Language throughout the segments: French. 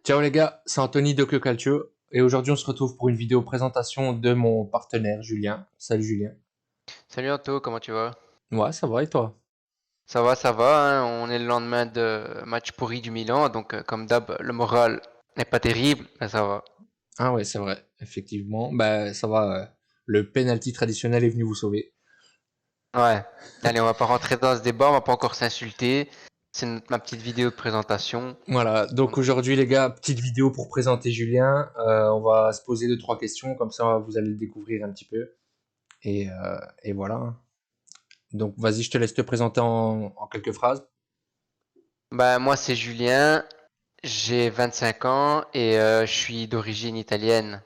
Ciao les gars, c'est Anthony de Que Calcio et aujourd'hui on se retrouve pour une vidéo présentation de mon partenaire Julien. Salut Julien. Salut Anto, comment tu vas? Ouais, ça va et toi? Ça va, hein, on est le lendemain de match pourri du Milan, donc comme d'hab, le moral n'est pas terrible, mais ça va. Ah ouais, c'est vrai, effectivement. Bah ça va, le penalty traditionnel est venu vous sauver. Ouais, allez, on va pas rentrer dans ce débat, on va pas encore s'insulter. C'est ma petite vidéo de présentation. Voilà, donc Donc, aujourd'hui les gars, petite vidéo pour présenter Julien. On va se poser deux trois questions, comme ça vous allez le découvrir un petit peu. Et voilà. Donc vas-y, je te laisse te présenter en quelques phrases. bah, moi c'est Julien, j'ai 25 ans et je suis d'origine italienne.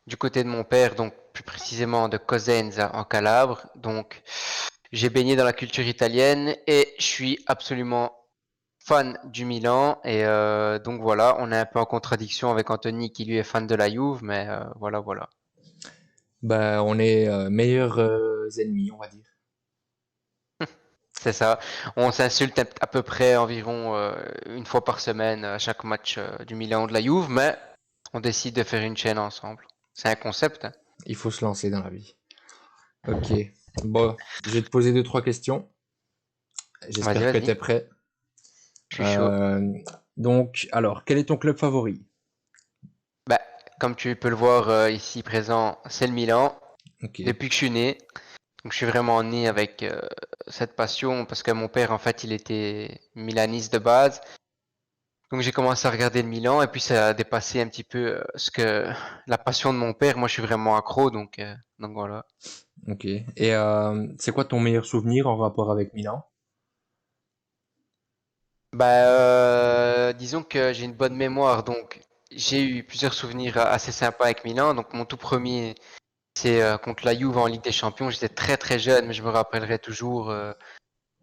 Du côté de mon père, donc plus précisément de Cosenza en Calabre. Donc j'ai baigné dans la culture italienne et je suis absolument fan du Milan et donc voilà, on est un peu en contradiction avec Anthony qui lui est fan de la Juve, mais voilà. Bah on est meilleurs ennemis, on va dire. C'est ça. On s'insulte à peu près environ une fois par semaine à chaque match du Milan ou de la Juve, mais on décide de faire une chaîne ensemble. C'est un concept, hein. Il faut se lancer dans la vie. Ok. Bon, je vais te poser deux, trois questions. Vas-y, J'espère que tu vas-y. es prêt. Je suis chaud. Euh, donc, alors, quel est ton club favori? Bah, comme tu peux le voir ici présent, c'est le Milan. Ok. Depuis que je suis né, donc je suis vraiment né avec cette passion parce que mon père en fait il était milaniste de base. Donc j'ai commencé à regarder le Milan et puis ça a dépassé un petit peu ce que la passion de mon père. Moi je suis vraiment accro donc voilà. Ok. Et c'est quoi ton meilleur souvenir en rapport avec Milan? Bah disons que j'ai une bonne mémoire donc j'ai eu plusieurs souvenirs assez sympas avec Milan. Donc mon tout premier c'est contre la Juve en Ligue des Champions. J'étais très très jeune mais je me rappellerai toujours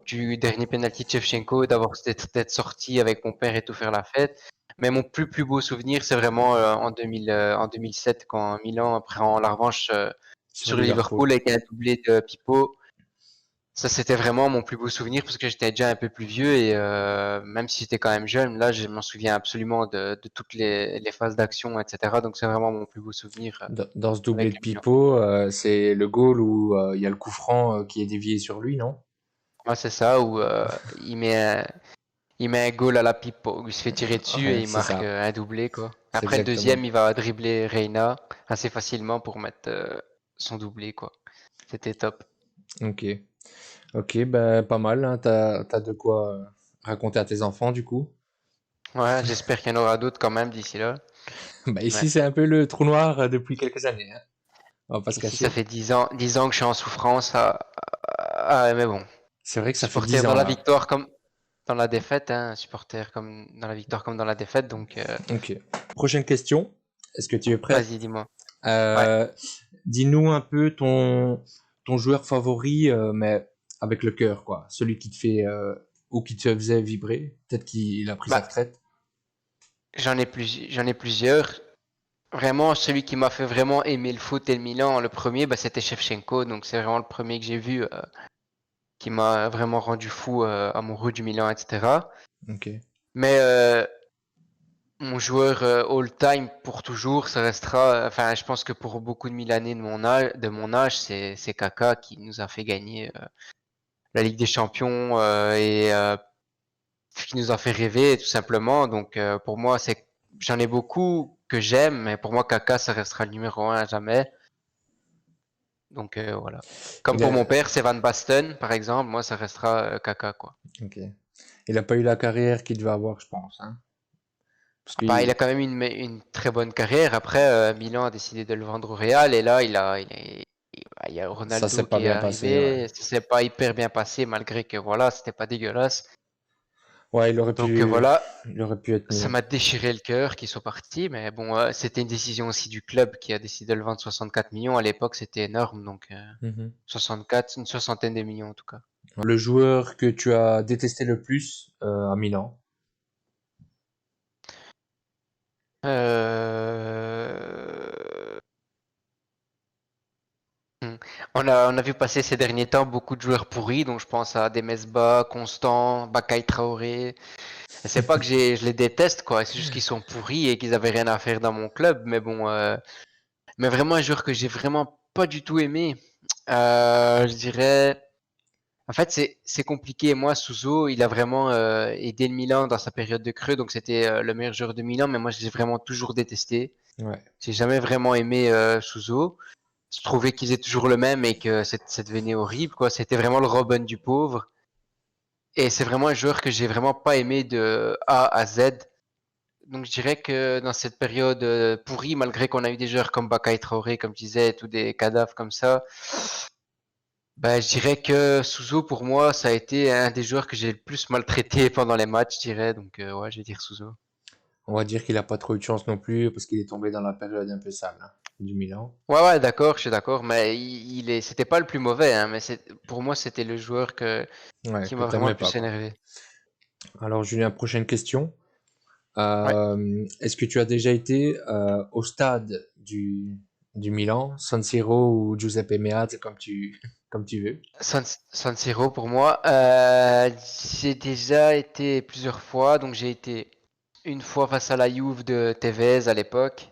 du dernier penalty de Shevchenko, d'être sorti avec mon père et tout faire la fête. Mais mon plus beau souvenir, c'est vraiment en 2007 quand Milan prend la revanche Sur sur le Liverpool. Liverpool avec un doublé de Pipo. Ça, c'était vraiment mon plus beau souvenir parce que j'étais déjà un peu plus vieux et même si j'étais quand même jeune, là, je m'en souviens absolument de toutes les phases d'action, etc. Donc, c'est vraiment mon plus beau souvenir Dans ce doublé avec de le Milan. Pipo, c'est le goal où il y a le coup franc qui est dévié sur lui, non? Moi, c'est ça où il met un goal à la pipe, où il se fait tirer dessus et Ouais, il c'est marque ça. un doublé, quoi. C'est Après, le exactement. deuxième, il va dribbler Reina assez facilement pour mettre son doublé, quoi. C'était top. Ok. Ok, bah pas mal, hein. T'as de quoi raconter à tes enfants, du coup. Ouais, j'espère qu'il y en aura d'autres quand même d'ici là. Bah Ouais. ici, c'est un peu le trou noir depuis quelques années, hein. On va pas se Ici, ça cacher. fait 10 ans que je suis en souffrance. Mais bon. C'est vrai que ça fait Supporter 10 dans ans, la là. victoire comme dans la défaite, hein. Supporter comme dans la victoire comme dans la défaite. Donc, Ok. Prochaine question. Est-ce que tu es prêt? vas-y, dis-moi. Ouais. Euh, Dis-nous un peu ton joueur favori, mais avec le cœur, quoi. Celui qui te fait ou qui te faisait vibrer. Peut-être qu'il a pris sa Bah, retraite. j'en ai plusieurs. Vraiment, celui qui m'a fait vraiment aimer le foot et le Milan, le premier, bah, c'était Shevchenko. Donc, c'est vraiment le premier que j'ai vu qui m'a vraiment rendu fou, amoureux du Milan, etc. Ok. Mais mon joueur all-time pour toujours, ça restera. Enfin, je pense que pour beaucoup de Milanais de mon âge, c'est Kaka qui nous a fait gagner la Ligue des Champions et qui nous a fait rêver tout simplement. Donc, pour moi, j'en ai beaucoup que j'aime, mais pour moi, Kaka, ça restera le numéro un à jamais. Donc voilà. Comme Il pour a, mon père, c'est Van Basten, par exemple. Moi, ça restera Kaka, quoi. ok. Il a pas eu la carrière qu'il devait avoir, je pense, hein. Parce Bah, il a que quand même une très bonne carrière. Après, Milan a décidé de le vendre au Real et là, il y a ça s'est Ronaldo pas qui est bien passé, ouais. arrivé. Ça s'est pas hyper bien passé malgré que voilà, c'était pas dégueulasse. Ouais, Donc voilà, il aurait pu être ça mieux. m'a déchiré le cœur qu'ils soient partis. Mais bon, c'était une décision aussi du club qui a décidé de le vendre 64 millions. À l'époque, c'était énorme. Donc Mhm. 64, une soixantaine de millions en tout cas. Le joueur que tu as détesté le plus à Milan. Euh... hmm. On a vu passer ces derniers temps beaucoup de joueurs pourris, donc je pense à Demesba, Constant, Bakay Traoré. Et c'est pas que je les déteste, quoi, c'est juste qu'ils sont pourris et qu'ils avaient rien à faire dans mon club, mais bon, mais vraiment un joueur que j'ai vraiment pas du tout aimé, je dirais. En fait, c'est compliqué. Moi, Suso, il a vraiment aidé le Milan dans sa période de creux, donc c'était le meilleur joueur de Milan, mais moi, je l'ai vraiment toujours détesté. Ouais. J'ai jamais vraiment aimé Suso. Je trouvais qu'il faisait toujours le même et que ça devenait horrible, quoi. C'était vraiment le Robin du pauvre. Et c'est vraiment un joueur que j'ai vraiment pas aimé de A à Z. Donc je dirais que dans cette période pourrie, malgré qu'on a eu des joueurs comme Bakay Traoré, comme tu disais, tous des cadavres comme ça, bah, je dirais que Suso, pour moi, ça a été un des joueurs que j'ai le plus maltraité pendant les matchs, je dirais. Donc ouais, je vais dire Suso. On va dire qu'il a pas trop eu de chance non plus parce qu'il est tombé dans la période un peu sale hein, du Milan. Ouais, ouais, d'accord, je suis d'accord, mais c'était pas le plus mauvais, hein, mais pour moi, c'était le joueur Ouais, qui que m'a vraiment t'aimais le pas, plus quoi. énervé. Alors, Julien, prochaine question. Ouais. Est-ce que tu as déjà été au stade du Milan, San Siro ou Giuseppe Meazza, comme tu veux? San Siro pour moi. J'ai déjà été plusieurs fois, donc j'ai été une fois face à la Juve de Tevez à l'époque,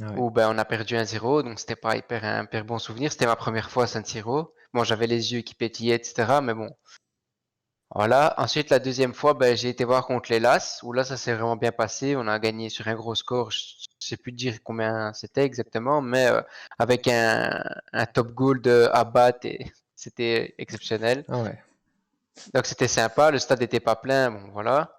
Ah ouais. où ben, on a perdu 1-0, donc c'était pas un hyper bon souvenir. C'était ma première fois à San Siro. Bon, j'avais les yeux qui pétillaient, etc. Mais bon, voilà. Ensuite, la deuxième fois, ben, j'ai été voir contre les Las, où là, ça s'est vraiment bien passé. On a gagné sur un gros score. Je sais plus dire combien c'était exactement, mais avec un top goal de Abbat, et c'était exceptionnel. Ah ouais. Donc c'était sympa, le stade n'était pas plein, bon voilà.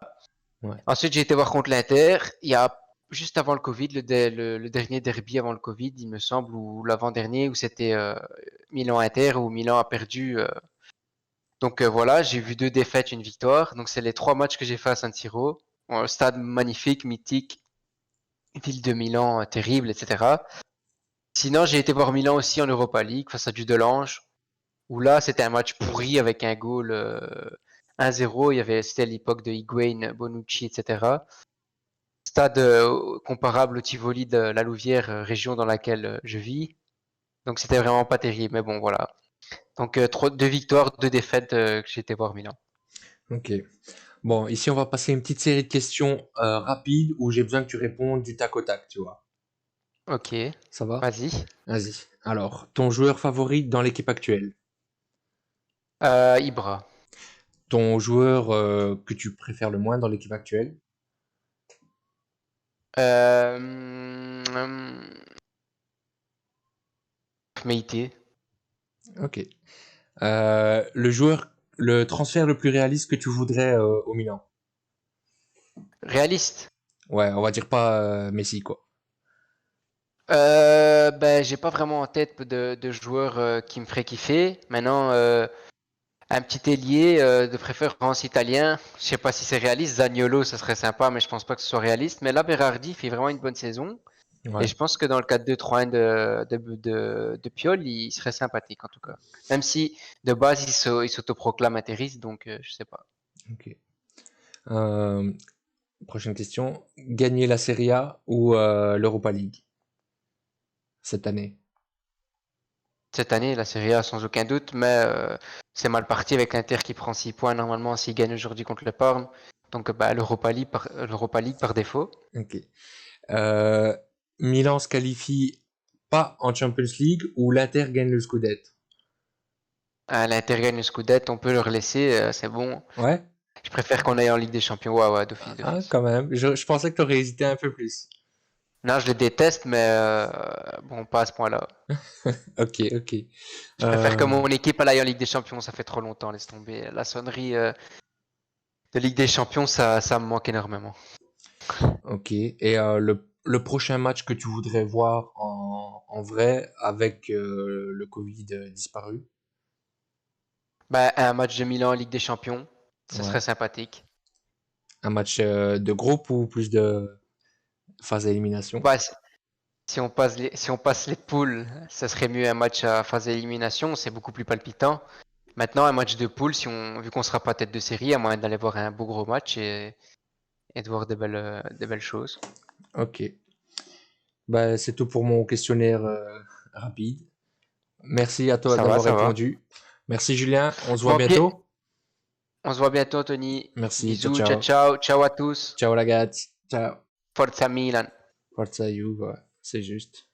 Ouais. Ensuite j'ai été voir contre l'Inter, il y a juste avant le Covid, le dernier derby avant le Covid, il me semble, ou l'avant-dernier, où c'était Milan-Inter, où Milan a perdu. Donc voilà, j'ai vu deux défaites, une victoire. Donc c'est les trois matchs que j'ai fait à San Siro. Bon, stade magnifique, mythique, ville de Milan terrible, etc. Sinon j'ai été voir Milan aussi en Europa League face à Dudelange, où là c'était un match pourri avec un goal 1-0. C'était l'époque de Higuain, Bonucci, etc. Stade comparable au Tivoli de la Louvière, région dans laquelle je vis. Donc c'était vraiment pas terrible, mais bon voilà. Donc deux victoires, deux défaites que j'ai été voir Milan. Ok. Bon, ici, on va passer une petite série de questions rapides où j'ai besoin que tu répondes du tac au tac, tu vois. Ok, Ça va? vas-y. Vas-y. Alors, ton joueur favori dans l'équipe actuelle? Ibra. Ton joueur que tu préfères le moins dans l'équipe actuelle? Meite. Ok. Le transfert le plus réaliste que tu voudrais au Milan? Réaliste. Ouais, on va dire pas Messi, quoi. Ben, j'ai pas vraiment en tête de joueurs qui me ferait kiffer. Maintenant, un petit ailier de préférence italien. Je sais pas si c'est réaliste. Zaniolo, ça serait sympa, mais je pense pas que ce soit réaliste. Mais là, Berardi fait vraiment une bonne saison. Et Ouais. je pense que dans le 4-2-3-1 de Piol, il serait sympathique en tout cas. Même si de base, il s'autoproclame interiste, donc je sais pas. Ok. Euh, prochaine question. Gagner la Serie A ou l'Europa League cette année? Cette année, la Serie A sans aucun doute, mais c'est mal parti avec l'Inter qui prend 6 points normalement s'il gagne aujourd'hui contre le Parme. Donc bah, l'Europa League par défaut. Ok. Euh, Milan se qualifie pas en Champions League ou l'Inter gagne le Scudetto? L'Inter gagne le Scudetto, on peut leur laisser, c'est bon. Ouais? Je préfère qu'on aille en Ligue des Champions. Ouais, ouais, d'office, Ah, d'office. quand même. Je pensais que tu aurais hésité un peu plus. Non, je les déteste, mais bon, pas à ce point-là. Ok, ok. Je préfère que mon équipe aille en Ligue des Champions, ça fait trop longtemps, laisse tomber. La sonnerie de Ligue des Champions, ça me manque énormément. Ok. Et le prochain match que tu voudrais voir en vrai avec le Covid disparu? Bah, un match de Milan en Ligue des Champions, ça Ouais. serait sympathique. Un match de groupe ou plus de phase à élimination? Bah, si on passe les poules, ça serait mieux un match à phase d'élimination, c'est beaucoup plus palpitant. Maintenant, un match de poule, vu qu'on sera pas tête de série, à moins d'aller voir un beau gros match et de voir des belles choses. Ok. Bah, c'est tout pour mon questionnaire rapide. Merci à toi Ça va, d'avoir ça va. répondu. Merci Julien, on se voit Bon, bientôt. on se voit bientôt, Tony. Merci, ciao Bisous, ciao, ciao. ciao. Ciao à tous. Ciao la gars. Ciao. Forza Milan. Forza Juve, ouais, c'est juste.